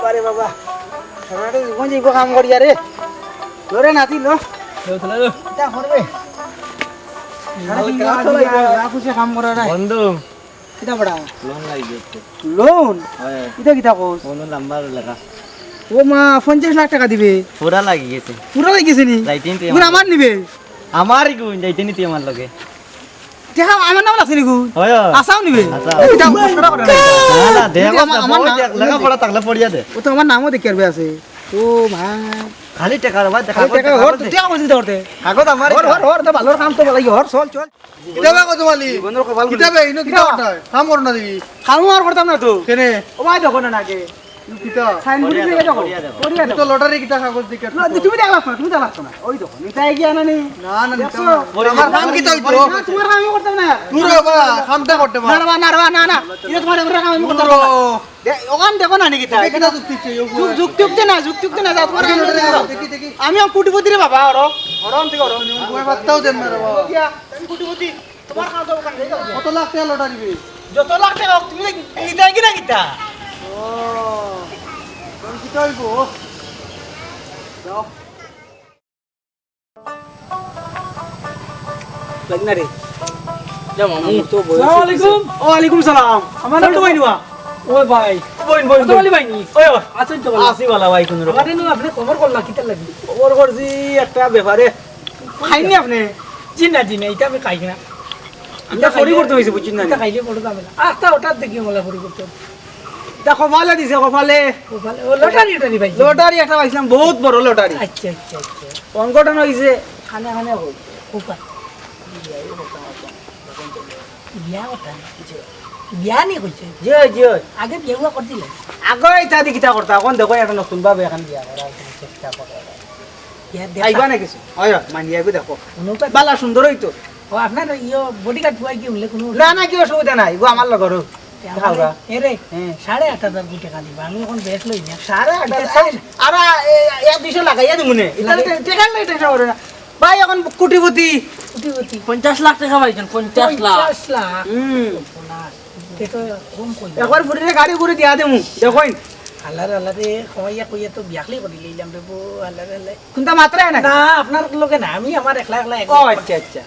বাবারে বাবা সরাতে জীবন জীব কাম করি আরে ধরে নাতি লো এটা করবে কাম করা নাই বন্ধু কিটা বড়া লোন লাগিয়েছে লোন হয় কিটা কিটা কোস কোন নাম্বার লেখা ও মা 50 লাখ টাকা দিবে পুরা লাগিয়েছে পুরো লাগিয়েছে নি যাইতেন তুই পুরো আমার নিবে আমারই গুণ যাইতেন তুই আমার লগে দেখা আমার নাম আছে নিগু হয় আসাও নিবে আসাও। কিটা করা করে না না দেখ আমার লেখা পড়া থাকলে পড়িয়া দে ও তো আমার নামও দেখে আসবে আছে ও ভাই খালি টাকা ভাই দেখা টাকা হর তুই আমার দিতে করতে কাগজ আমার হর হর হর তো ভালো কাম তো ভালো হর চল চল কিতাবে কত মালি বন্ধুর কপাল কিতাবে ইনো কিতা করতা কাম করো না দেখি খামু আর করতাম না তো কেনে ও ভাই দেখো না নাকি কিতা সাইন বুড়ি দিয়ে দেখো করিয়া তো দেখো লটারি কিতা কাগজ দিকে তুমি দেখলা না তুমি দেখলা না ওই দেখো নিতাই গিয়া না নি না না দেখছো? আমার কাম কিতা হইতো না, তোমার কাম আমি করতাম না দূর বা কামটা করতে না পার না না না না এটা তোমার আমরা কাম আমি করতাম দূর না ওখান দেখো না নাকি তাই কিতা যুক্তি চাই যুক্তি না যা তোমার কাম দেখি দেখি আমি কুটিপতি রে বাবা ওর ওরম থেকে ওরম ওই বাত্তাও দেন না রে বাবা আমি কুটিপতি তোমার কাম তো ওখান থেকে কত লাখ টাকা লটারি বে যত লাখ টাকা হোক, তুমি নিতাই কি না কিতা ও কোন কিতা হইবো যাও লাগনা রে যা মামু তো বল আসসালামু আলাইকুম ওয়ালাইকুম সালাম আমার নাম তো বাইনুয়া ওই ভাই বইন বইন কত বলি ভাইনি ওই আছেন তো বলা আসি বালা ভাই কোন রকম আমারে নো আপনি খবর করলা কিতা লাগি খবর করছি একটা ব্যাপারে খাইনি আপনি জি না এটা আমি খাই না আমরা ফরি করতে হইছে বুঝছেন না এটা খাইলে পড়ো যাবে না আস্তা ওটা দেখি মোলা পরি করতে দেখো কপালে দিছে কপালে ও লটারি লটারি ভাই লটারি একটা পাইছিলাম বহুত বড় লটারি আচ্ছা আচ্ছা আচ্ছা সংগঠন হইছে খানে খানে হল কোপা বিয়া কথা বিয়া নি কইছে জয় জয় আগে বিয়া হুয়া করছিলে আগে ইটা দি কিটা করতা এখন দেখো একটা নতুন ভাবে এখন বিয়া করার চেষ্টা করে বিয়া আইবা দেখা না কিছু হয় মানি আইবে দেখো অনুপাত বালা সুন্দর হইতো ও আপনার ইয়ো বডিগার্ড পুয়াই কি হলে কোনো না না কি অসুবিধা নাই গো আমার লগর খাওয়া এরে হ্যাঁ 8,500 কোটি টাকা দিবা আমি এখন বেশ লই না সারা আর এক দিশে লাগাইয়া দিমুনে এটা টেকাল নাই টেনশন করে না ভাই এখন কোটিপতি কোটি 50 লাখ টাকা পাইছেন 50 লাখ 50 লাখ এটা কম কই একবার ফুটিরে গাড়ি করে দিয়া দেমু দেখোইন আল্লাহর আল্লাহরে কইয়া কইয়া তো বিয়াখলি করে লইলাম রে বো আল্লাহর আল্লাহ কোনটা মাত্রা না না আপনার লগে না আমি আমার একলা একলা ও আচ্ছা আচ্ছা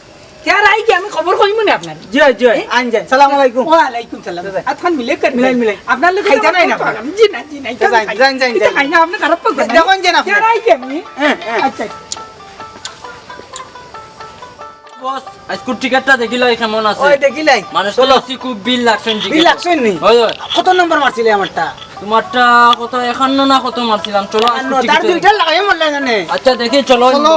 যার আই কি আমি খবর কইমু না আপনার জয় জয় আন যান সালাম আলাইকুম ওয়া আলাইকুম সালাম আতখান মিলে কর মিলাই। আপনার লগে খাইতা নাই না জি না যান, যান। এটা খাই না আপনি খারাপ পাবেন দেখুন যে না আপনি। যার আই কি আমি হ্যাঁ হ্যাঁ আচ্ছা বস আজকুর টিকেটটা দেখিল কেমন আছে ওই দেখিলাই মানুষ তো লসি খুব বিল লাগছেন বিল টিকেট লাগছেন নি হয় হয় কত নম্বর মারছিলে আমারটা তোমারটা কত 51 না কত মারছিলাম চলো আজকুর তার টিকেট দুইটা লাগাই মরলে জানে আচ্ছা দেখি চলো চলো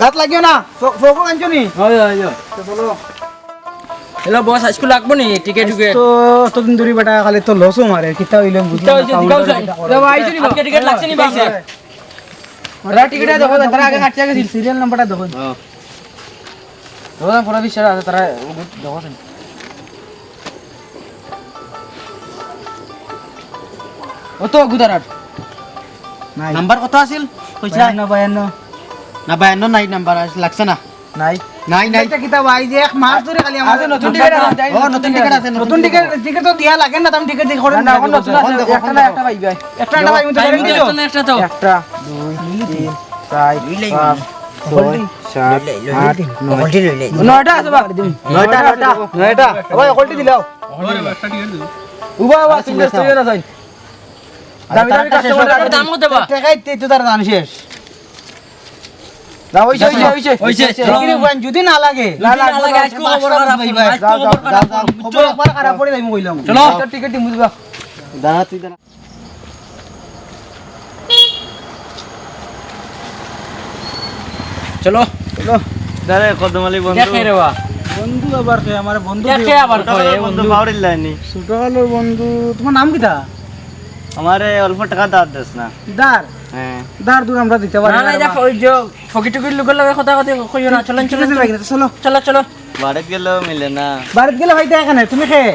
দাঁত লাগিও না ফোকো আনছো নি হয় হয় হয় তো চলো হ্যালো বস আজকুর লাগবো নি টিকেট টিকেট তো ততদিন ধরে বেটা খালি তো লসও মারে কিতা হইলাম বুঝলাম আজকে টিকেট লাগছে নি ভাই ওরা টিকেট দেখো তারা আগে কাটছে আগে সিরিয়াল নাম্বারটা দেখো রোজা পুরো বিশ্ব আছে তারা দেখো ও তো গুদারাট নাই নাম্বার কত আছিল কইছা 52 না 52 নাই নাম্বার লাগছে না নাই নাই নাই এটা কিতা ভাই যে এক মাস ধরে খালি আমাদের নতুন টিকেট আছে ও নতুন টিকেট আছে নতুন টিকেট টিকেট তো দিয়া লাগে না তুমি টিকেট দেখে করে না এখন নতুন আছে একটা না একটা পাইবে একটা না পাইবে তো টাইম দিও না একটা তো একটা 2 3 4 5 6 7 8 নয়টা আছে বা নয়টা ভাই কলটি দিলাও উবা উবা তুমি স্থির না যাই দামি দামি কাস্টমার দাম কত বা টাকাই তো তার দাম শেষ না হইছে কিরে ভাই যদি না লাগে না লাগে আজকে খবর খারাপ ভাই ভাই যাও যাও যাও যাও খবর একবার খারাপ পড়ে যাইমু কইলাম চলো। টিকেট দিমু দিবা দাঁড়া তুই দাঁড়া চলো চলো দাঁড়া কদমালি বন্ধু দেখে রে বা বন্ধু আবার কে আমার বন্ধু দেখে আবার কয় বন্ধু বাউরিল লাইনি ছোটকালের বন্ধু তোমার নাম কিটা আমারে অল্প টাকা দাঁত দেস না দার হ্যাঁ দার দূর আমরা দিতে পারি না না দেখো ওই যে ফকি টকির লোকের লগে কথা কথা কইও না চলেন চলেন চলো চলো চলো বাড়িত গেলেও মিলে না বাড়িতে গেলে ভাই দেখা না তুমি খেয়ে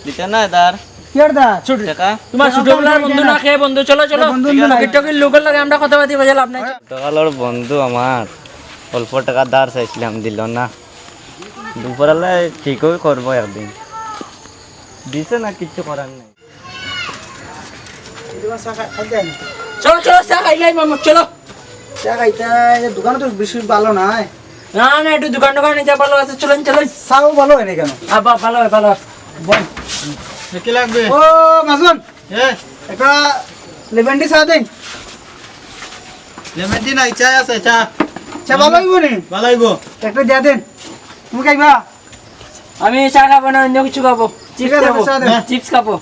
দিতে না দার কি আর দা ছোট টাকা তোমার ছোটবেলার বন্ধু না খেয়ে বন্ধু চলো চলো বন্ধু ফকি টকির লোকের লগে আমরা কথা বাতি কইলাম না ছোটকালের বন্ধু আমার অল্প টাকা দাঁড় চাইছিলাম দিল না দুপুরবেলা ঠিকই করবো একদিন দিছে না কিচ্ছু করার নেই চলো চলো চা খাইলাই মামু চলো। চা খাইতে দোকানে তো বেশি ভালো নাই। না না একটু দোকান টোকানে যা ভালো আছে চলেন চলেন। চাও ভালো হয় না কেন? ভালো হয় ভালো হয়। বল কি লাগবে? ও মাজুন হ্যাঁ একটা লেমন টি চা দেন। লেমন টি নাই, চা আছে, চা চা ভালো হইব নি? ভালো হইব। একটা দিয়া দেন। তুমি খাইবা? আমি চা খাবো না, অন্য কিছু খাবো। ঠিক চিপস আছে, খাবো, চা দেন। চিপস খাবো।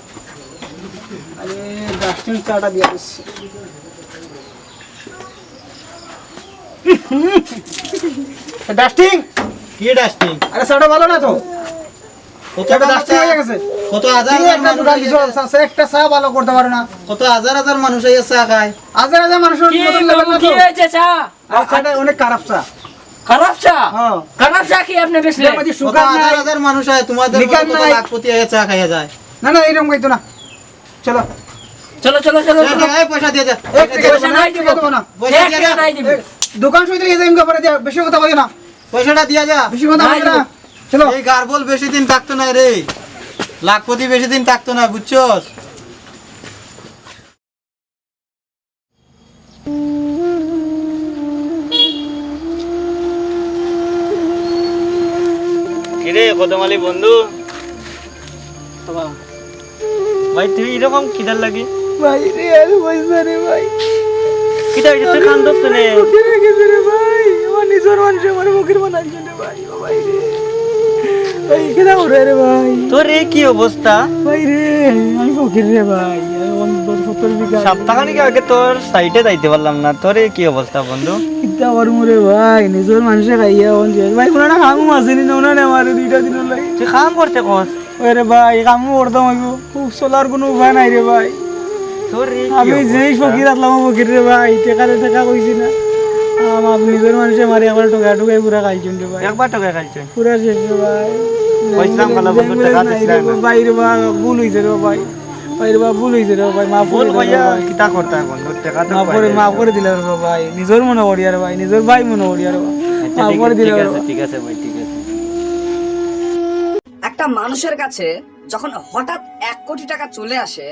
আরে ডাস্টিং চাটা দিয়া দিচ্ছি। ডাস্টিং কি ডাস্টিং? আরে চাটা ভালো না তো? কত চাটা মানুষ ডাস্টিং হয়ে গেছে। কত হাজার তুমি হাজার একটা মানুষ দোকান দিছো, একটা চা ভালো করতে পারো না। কত হাজার হাজার মানুষ এই চা খায়। হাজার হাজার মানুষের কি মতন লেভেল মামু না কি তো। হয়েছে চা? আর চাটা অনেক খারাপ চা। খারাপ চা? হ্যাঁ। খারাপ চা কি আপনি বেশি? এর মধ্যে কত সুগার হাজার নাই। হাজার মানুষ হয়, তোমাদের লিকার মতো কত নাই। লাখপতি হয়ে চা খাইয়া যায়। না না এরকম খাইতো না। চলো চলো চলো চলো চলো। এই পয়সা দিয়ে যা। এক টাকা পয়সা নাই দিব। দেবো না। পয়সা এক দিয়ে টাকা যা। নাই দিব। দোকান সইতে লিখে যাই করে দিয়া বেশি কথা বলো না। পয়সাটা দিয়া যা। বেশি কথা নাই বলো না। দিব। চলো এই গার্বল বেশি দিন থাকতো না রে, লাখপতি বেশি দিন থাকতো না, বুঝছস? কিরে কদমালি বন্ধু, ভাই তুই এরকম কিদার লাগি? ভাই রে আর পয়সা রে ভাই। কিটা হইছে তুই কান্দছ নে? ফকিরে গেছে রে ভাই। আমার নিজের মানুষ আমার ফকির বানাইছে রে ভাই। ও ভাই রে। ভাই কেদা ওরে রে ভাই। তোর এই কি অবস্থা? ভাই রে আমি ফকির রে ভাই। আমি 70 বিঘা। সপ্তাহখানিক আগে তোর সাইটে যাইতে পারলাম না, তোর এই কি অবস্থা বন্ধু? কিতা করমু রে ভাই। নিজের মানুষে খাইয়া হন যে ভাই কোনো না খামু আসেনি না ওনা আমারে দুইটা দিন লাগে। তুই কাম করতে কস? ওরে ভাই কামু করতাম হইব। খুব চলার কোনো উপায় নাই রে ভাই। তোর এই কি আমি যেই অবস্থা? ফকির আসলাম ফকির রে ভাই। টাকা কইছি না। আমার নিজের মানুষে মারি একবার টোকাই পুরা খাইছেন রে ভাই। একবার টাকা খাইছে? পুরা শেষ রে ভাই। পয়সা কালা বন্ধু টাকা দিছিস না? ভাই রে ভাই ভুল হইছে রে ভাই। ভাই রে ভাই ভুল হইছে রে ভাই। মাফ বল করে ভাইয়া দিলাম ভাই। কিটা করতে বন্ধু, টাকা তো মাফ করে দিলাম রে ভাই। নিজের মনে করি আর ভাই। নিজের ভাই মনে করি আর ভাই। আচ্ছা মাফ করে ঠিক দিলাম আছে ঠিক আছে ভাই, ঠিক আছে। একটা মানুষের কাছে যখন হঠাৎ 1 কোটি টাকা চলে আসে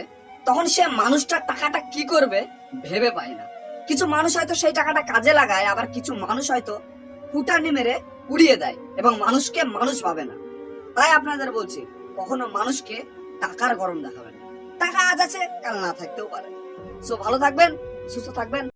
তখন সে মানুষটা টাকাটা কি করবে ভেবে পায় না। কিছু মানুষ হয়তো সেই টাকাটা কাজে লাগায়, আবার কিছু মানুষ হয়তো ফুটানি মেরে উড়িয়ে দেয় এবং মানুষকে মানুষ ভাবে না। তাই আপনাদের বলছি কখনো মানুষকে টাকার গরম দেখাবেন। টাকা আজ আছে কাল না থাকতেও পারে। সো ভালো থাকবেন, সুস্থ থাকবেন।